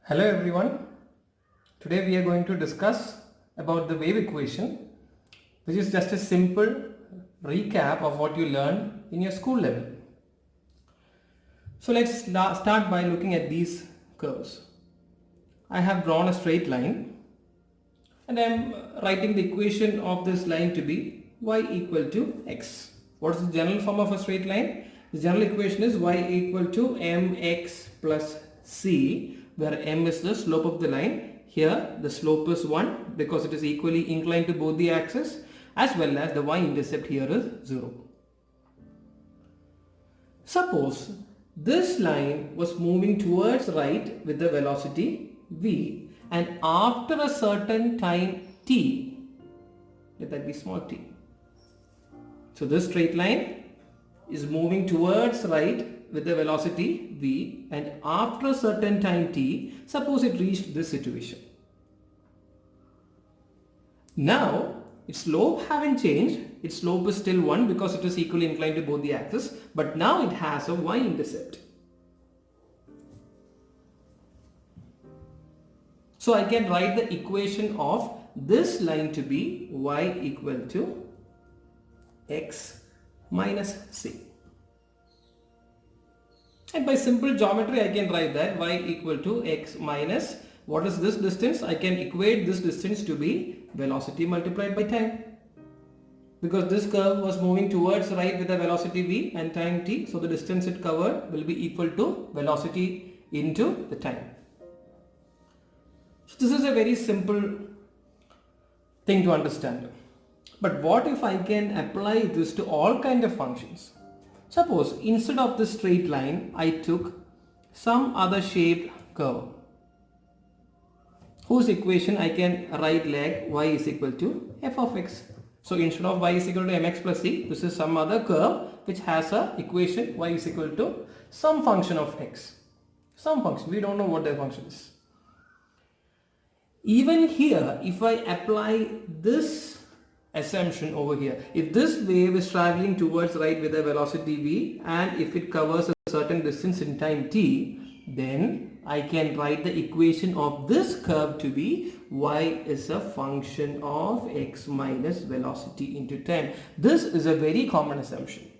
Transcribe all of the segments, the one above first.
Hello everyone. Today we are going to discuss about the wave equation, which is just a simple recap of what you learned in your school level. So let's start by looking at these curves. I have drawn a straight line and I am writing the equation of this line to be y equal to x. What is the general form of a straight line? The general equation is y equal to mx plus c, where m is the slope of the line. Here the slope is 1 because it is equally inclined to both the axes, as well as the y-intercept here is 0. Suppose this line was moving towards right with the velocity v, and after a certain time t, let that be small t. So this straight line is moving towards right with the velocity v, and after a certain time t, suppose it reached this situation. Now its slope haven't changed, its slope is still 1 because it is equally inclined to both the axes, but now it has a y-intercept. So I can write the equation of this line to be y equal to x minus c. And by simple geometry I can write that y equal to x minus, what is this distance? I can equate this distance to be velocity multiplied by time, because this curve was moving towards right with a velocity v and time t, so the distance it covered will be equal to velocity into the time. So this is a very simple thing to understand. But what if I can apply this to all kind of functions? Suppose instead of this straight line I took some other shaped curve, whose equation I can write like y is equal to f of x. So instead of y is equal to mx plus c, this is some other curve which has a equation y is equal to some function of x. Some function, we don't know what the function is. Even here, if I apply this assumption over here, if this wave is traveling towards right with a velocity v, and if it covers a certain distance in time t, then I can write the equation of this curve to be y is a function of x minus velocity into time. This is a very common assumption.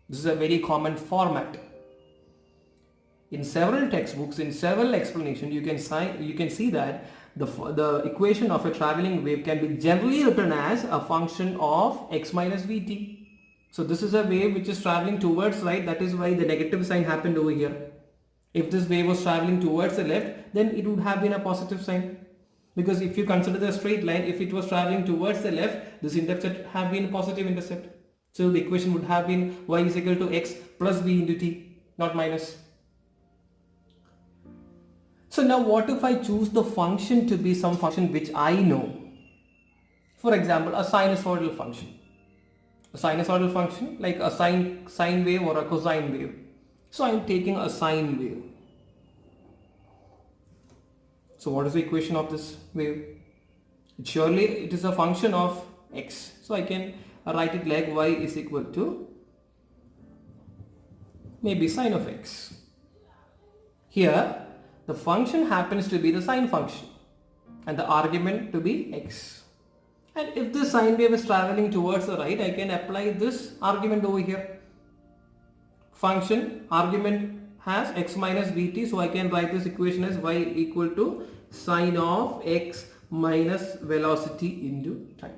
This is a very common format. In several textbooks, in several explanations, you can see that the equation of a traveling wave can be generally written as a function of x minus vt. So this is a wave which is traveling towards right, that is why the negative sign happened over here. If this wave was traveling towards the left, then it would have been a positive sign. Because if you consider the straight line, if it was traveling towards the left, this intercept have been a positive intercept. So the equation would have been y is equal to x plus v into t, not minus. So now what if I choose the function to be some function which I know? For example, a sinusoidal function. A sinusoidal function like a sine wave or a cosine wave. So I am taking a sine wave. So what is the equation of this wave? Surely it is a function of x. So I can write it like y is equal to maybe sine of x. Here the function happens to be the sine function and the argument to be x. And if the sine wave is traveling towards the right, I can apply this argument over here. Function argument has x minus vt, so I can write this equation as y equal to sine of x minus velocity into time.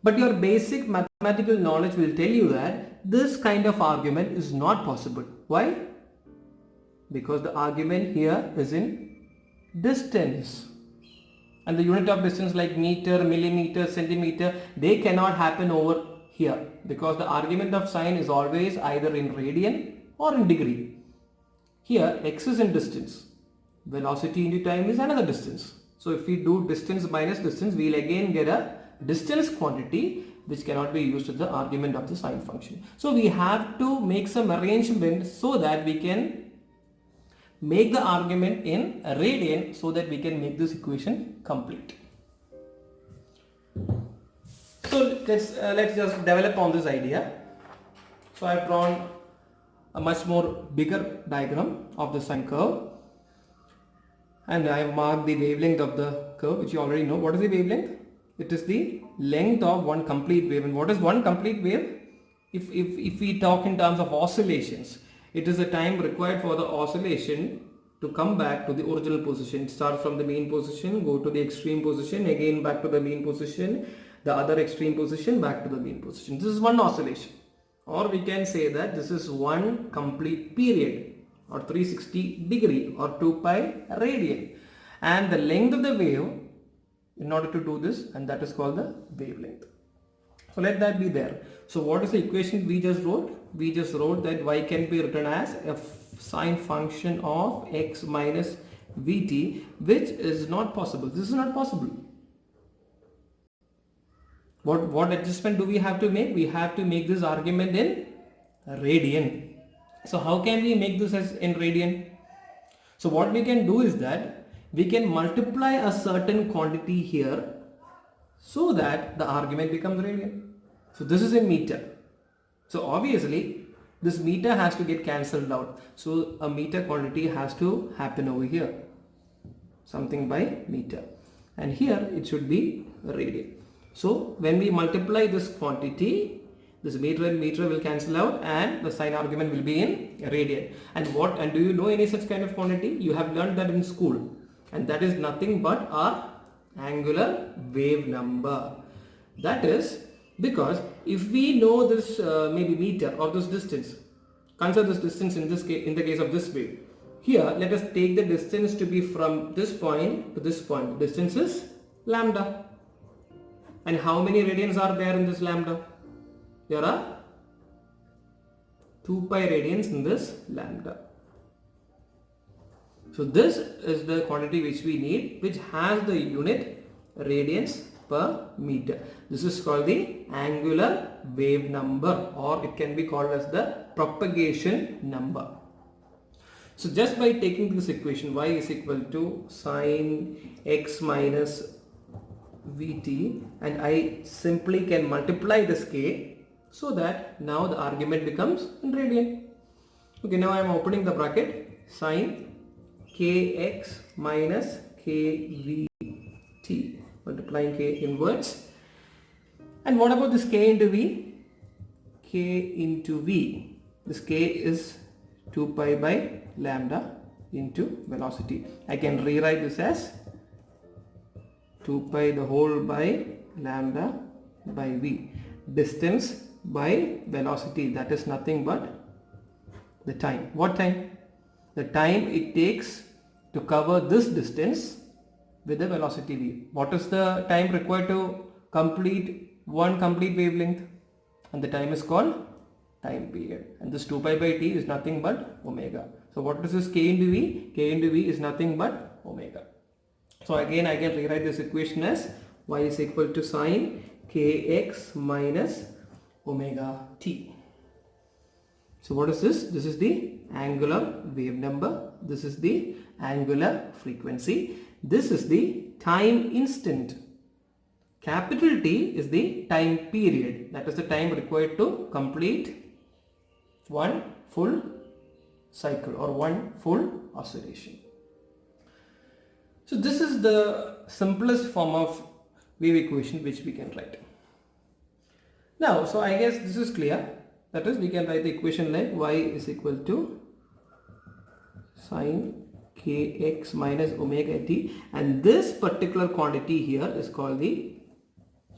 But your basic mathematical knowledge will tell you that this kind of argument is not possible. Why? Because the argument here is in distance, and the unit of distance like meter, millimeter, centimeter, they cannot happen over here, because the argument of sine is always either in radian or in degree. Here x is in distance, velocity into time is another distance. So if we do distance minus distance, we will again get a distance quantity which cannot be used as the argument of the sine function. So we have to make some arrangement so that we can make the argument in radian, so that we can make this equation complete. So let's just develop on this idea. So I have drawn a much more bigger diagram of the sine curve, and I have marked the wavelength of the curve, which you already know. What is the wavelength? It is the length of one complete wave. And what is one complete wave? If we talk in terms of oscillations, it is the time required for the oscillation to come back to the original position. Start from the mean position, go to the extreme position, again back to the mean position, the other extreme position, back to the mean position. This is one oscillation. Or we can say that this is one complete period, or 360 degree, or 2 pi radian. And the length of the wave in order to do this, and that is called the wavelength. So let that be there. So what is the equation we just wrote? We just wrote that y can be written as a sine function of x minus vt, which is not possible. This is not possible. What adjustment do we have to make? We have to make this argument in radian. So how can we make this as in radian? So what we can do is that we can multiply a certain quantity here so that the argument becomes radian. So this is in meter. So obviously this meter has to get cancelled out. So a meter quantity has to happen over here. Something by meter. And here it should be radian. So when we multiply this quantity, this meter and meter will cancel out and the sign argument will be in radian. And do you know any such kind of quantity? You have learned that in school. And that is nothing but our angular wave number. That is because if we know this maybe meter or this distance, consider this distance in this case, in the case of this wave. Here let us take the distance to be from this point to this point. The distance is lambda. And how many radians are there in this lambda? There are 2 pi radians in this lambda. So this is the quantity which we need, which has the unit radians per meter. This is called the angular wave number, or it can be called as the propagation number. So just by taking this equation, y is equal to sine x minus vt, and I simply can multiply this k, so that now the argument becomes in radian. Okay, now I am opening the bracket, sine kx minus kvt, multiplying k inwards. And what about this k into v? K into v. This k is 2 pi by lambda into velocity. I can rewrite this as 2 pi the whole by lambda by v. Distance by velocity, that is nothing but the time. What time? The time it takes to cover this distance with the velocity v. What is the time required to complete one complete wavelength? And the time is called time period. And this 2 pi by t is nothing but omega. So what is this k into v? K into v is nothing but omega. So again I can rewrite this equation as y is equal to sine kx minus omega t. So what is this? This is the angular wave number. This is the angular frequency. This is the time instant. Capital T is the time period. That is the time required to complete one full cycle or one full oscillation. So this is the simplest form of wave equation which we can write. Now, so I guess this is clear. That is, we can write the equation like y is equal to sine kx minus omega t, and this particular quantity here is called the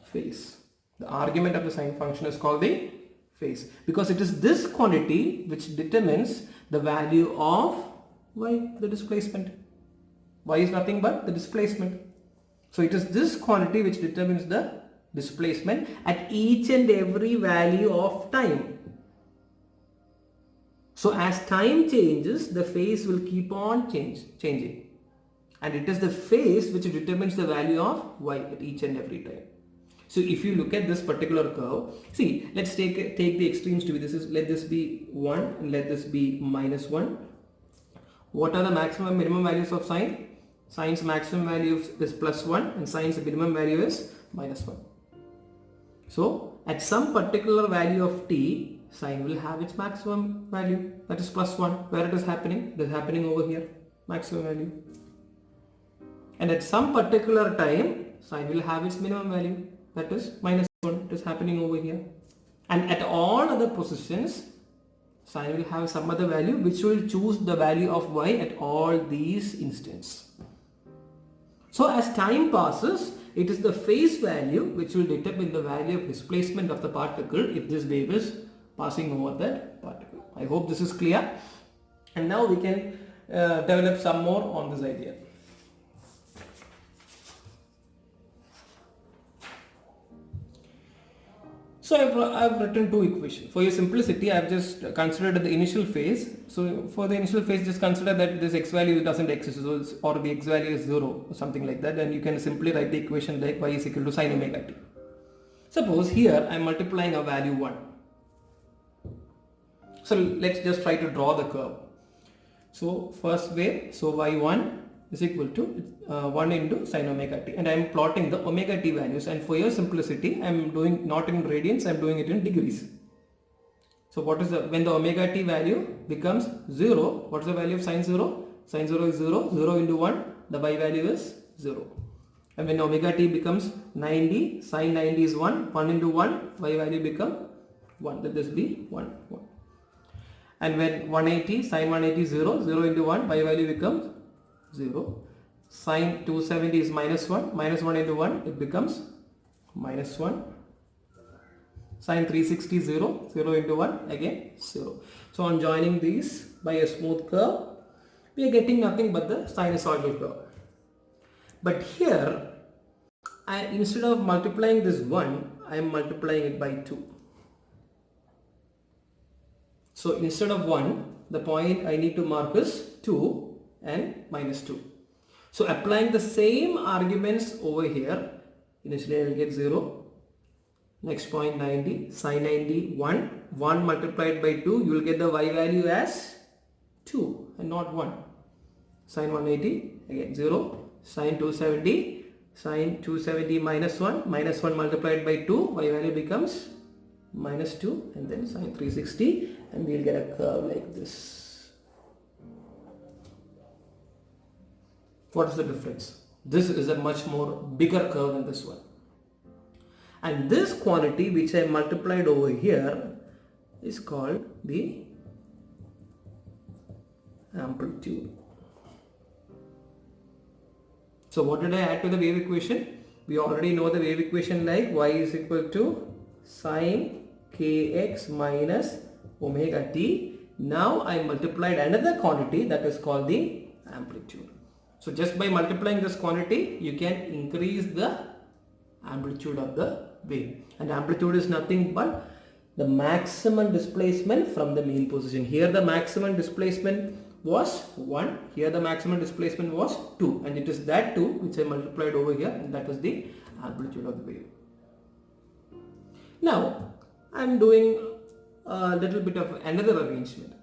phase. The argument of the sine function is called the phase, because it is this quantity which determines the value of y, the displacement. Y is nothing but the displacement. So it is this quantity which determines the displacement at each and every value of time. So as time changes, the phase will keep on changing. And it is the phase which determines the value of y at each and every time. So if you look at this particular curve, see, let's take the extremes to be, let this be 1 and let this be minus 1. What are the maximum minimum values of sine? Sine's maximum value is plus 1 and sine's minimum value is minus 1. So at some particular value of t, sine will have its maximum value, that is plus 1. Where it is happening? It is happening over here, maximum value. And at some particular time, sine will have its minimum value, that is minus 1. It is happening over here. And at all other positions, sine will have some other value which will choose the value of y at all these instants. So as time passes, it is the phase value which will determine the value of displacement of the particle if this wave is passing over that particle. I hope this is clear. And now we can develop some more on this idea. So I've written two equations. For your simplicity, I've just considered the initial phase. So for the initial phase, just consider that this x value doesn't exist, or the x value is 0 or something like that. And you can simply write the equation like y is equal to sine omega t. Suppose here I'm multiplying a value 1. So let's just try to draw the curve. So first wave, so y1 is equal to 1 into sine omega t, and I am plotting the omega t values, and for your simplicity I am doing not in radians, I am doing it in degrees. So what is when the omega t value becomes 0, what is the value of sine 0? Sine 0 is 0, 0 into 1, the y value is 0. And when omega t becomes 90, sine 90 is 1, 1 into 1, y value become 1, let this be 1, 1. And when 180, sine 180 is 0, 0 into 1, y value becomes 0. Sine 270 is minus 1, minus 1 into 1, it becomes minus 1. Sine 360 is 0, 0 into 1, again 0. So on joining these by a smooth curve, we are getting nothing but the sinusoidal curve. But here, instead of multiplying this 1, I am multiplying it by 2. So instead of 1, the point I need to mark is 2 and minus 2. So applying the same arguments over here, initially I will get 0, next point 90, sine 90, 1, 1 multiplied by 2, you will get the y value as 2 and not 1. Sine 180, again 0, sine 270 minus 1 multiplied by 2, y value becomes minus 2, and then sine 360, and we will get a curve like this. What is the difference? This is a much more bigger curve than this one. And this quantity which I multiplied over here is called the amplitude. So what did I add to the wave equation? We already know the wave equation like y is equal to sine kx minus omega t. Now I multiplied another quantity that is called the amplitude. So just by multiplying this quantity, you can increase the amplitude of the wave. And amplitude is nothing but the maximum displacement from the mean position. Here the maximum displacement was 1, here the maximum displacement was 2, and it is that 2 which I multiplied over here, and that is the amplitude of the wave. Now I am doing a little bit of another arrangement.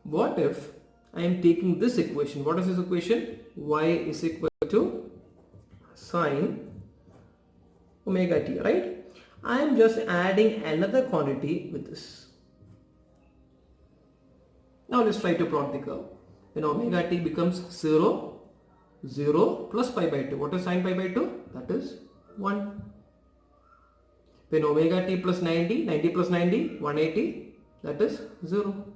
What if I am taking this equation? What is this equation? Y is equal to sine omega t, right? I am just adding another quantity with this. Now let's try to plot the curve. When omega t becomes 0, 0 plus pi by 2. What is sine pi by 2? That is 1. When omega t plus 90, 90 plus 90, 180, that is 0.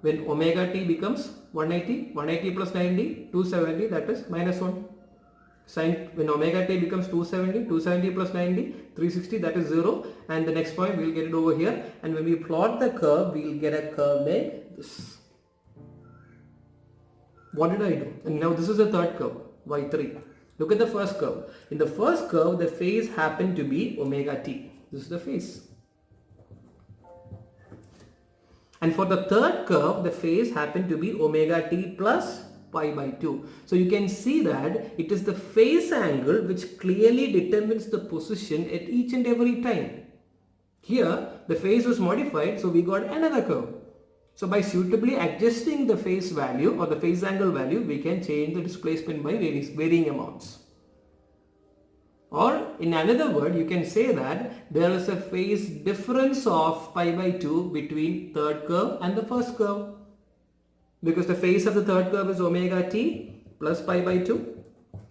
When omega t becomes 180, 180 plus 90, 270, that is minus 1. When omega t becomes 270, 270 plus 90, 360, that is 0. And the next point we will get it over here. And when we plot the curve, we will get a curve like this. What did I do? And now this is the third curve, y3. Look at the first curve. In the first curve, the phase happened to be omega t. This is the phase. And for the third curve, the phase happened to be omega t plus pi by 2. So you can see that it is the phase angle which clearly determines the position at each and every time. Here, the phase was modified, so we got another curve. So by suitably adjusting the phase value or the phase angle value, we can change the displacement by varying amounts. Or in another word, you can say that there is a phase difference of pi by 2 between third curve and the first curve. Because the phase of the third curve is omega t plus pi by 2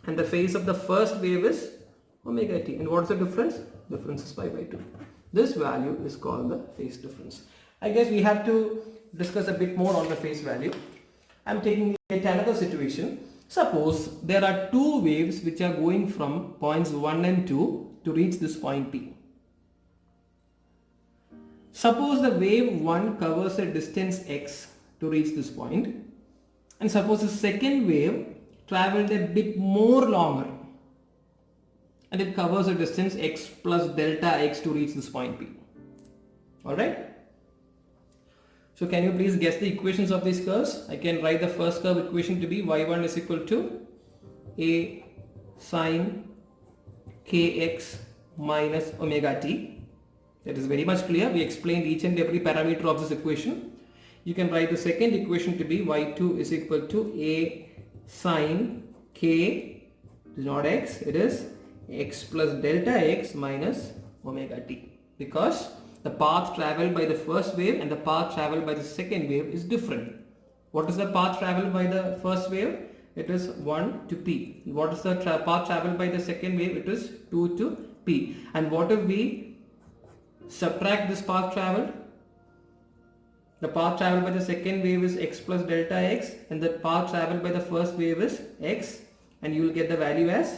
and the phase of the first wave is omega t. And what's the difference? Difference is pi by 2. This value is called the phase difference. I guess we have to discuss a bit more on the phase value. I'm taking yet another situation. Suppose there are two waves which are going from points 1 and 2 to reach this point P. Suppose the wave 1 covers a distance x to reach this point, and suppose the second wave traveled a bit more longer and it covers a distance x plus delta x to reach this point P. Alright? So can you please guess the equations of these curves? I can write the first curve equation to be y1 is equal to a sine kx minus omega t. That is very much clear. We explained each and every parameter of this equation. You can write the second equation to be y2 is equal to a sine k, it is not x, it is x plus delta x minus omega t, because the path traveled by the first wave and the path traveled by the second wave is different. What is the path traveled by the first wave? It is 1 to P. What is the path traveled by the second wave? It is 2 to P. And what if we subtract this path traveled? The path traveled by the second wave is x plus delta x and the path traveled by the first wave is x, and you will get the value as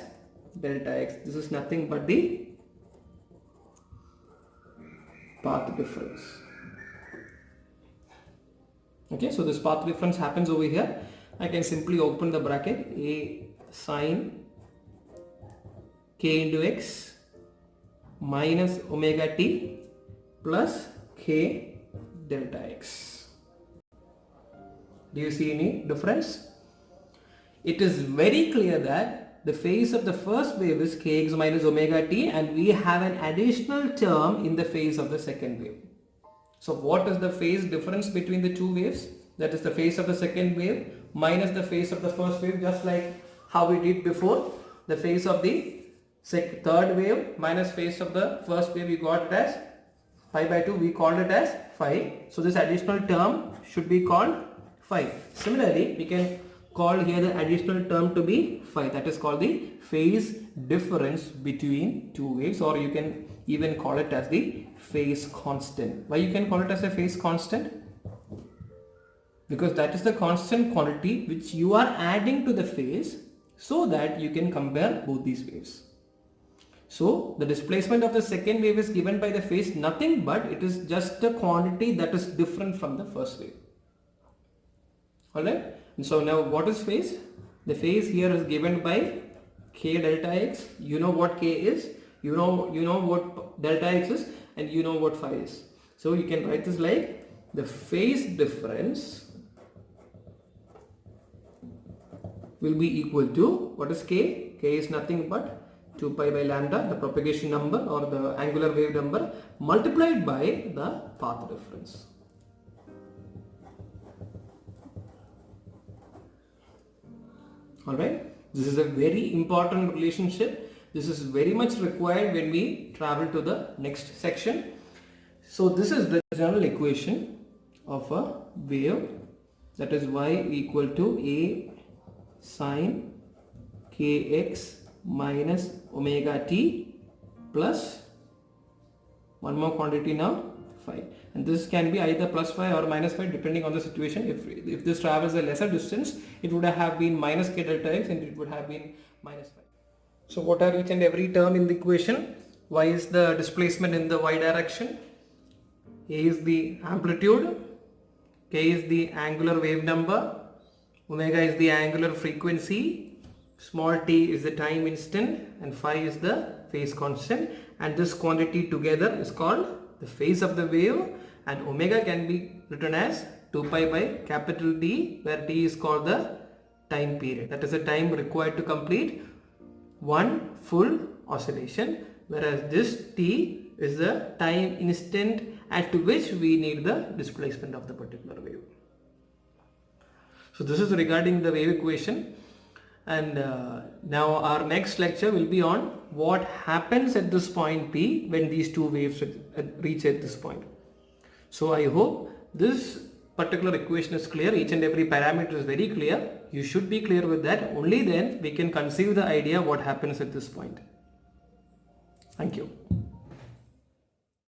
delta x. This is nothing but the path difference. Okay, so this path difference happens over here. I can simply open the bracket a sine k into x minus omega t plus k delta x. Do you see any difference? It is very clear that the phase of the first wave is kx minus omega t, and we have an additional term in the phase of the second wave. So what is the phase difference between the two waves? That is the phase of the second wave minus the phase of the first wave, just like how we did before. The phase of the third wave minus phase of the first wave, we got it as pi by 2, we called it as phi. So this additional term should be called phi. Similarly, we can call here the additional term to be phi. That is called the phase difference between two waves, or you can even call it as the phase constant. Why you can call it as a phase constant? Because that is the constant quantity which you are adding to the phase so that you can compare both these waves. So the displacement of the second wave is given by the phase, nothing but it is just a quantity that is different from the first wave. Alright, and so now what is phase? The phase here is given by k delta x. You know what k is, you know what delta x is, and you know what phi is. So you can write this like the phase difference will be equal to, what is k? K is nothing but 2 pi by lambda, the propagation number or the angular wave number, multiplied by the path difference. Alright, this is a very important relationship. This is very much required when we travel to the next section. So this is the general equation of a wave, that is y equal to a sine kx minus omega t plus one more quantity now phi, and this can be either plus phi or minus phi depending on the situation. If this travels a lesser distance, it would have been minus k delta x and it would have been minus phi. So what are each and every term in the equation? Y is the displacement in the y direction, a is the amplitude, k is the angular wave number, omega is the angular frequency, small t is the time instant, and phi is the phase constant, and this quantity together is called the phase of the wave, and omega can be written as 2 pi by capital D, where t is called the time period. That is the time required to complete one full oscillation, whereas this t is the time instant at which we need the displacement of the particular wave. So this is regarding the wave equation. And now our next lecture will be on what happens at this point P when these two waves reach at this point. So I hope this particular equation is clear. Each and every parameter is very clear. You should be clear with that. Only then we can conceive the idea what happens at this point. Thank you.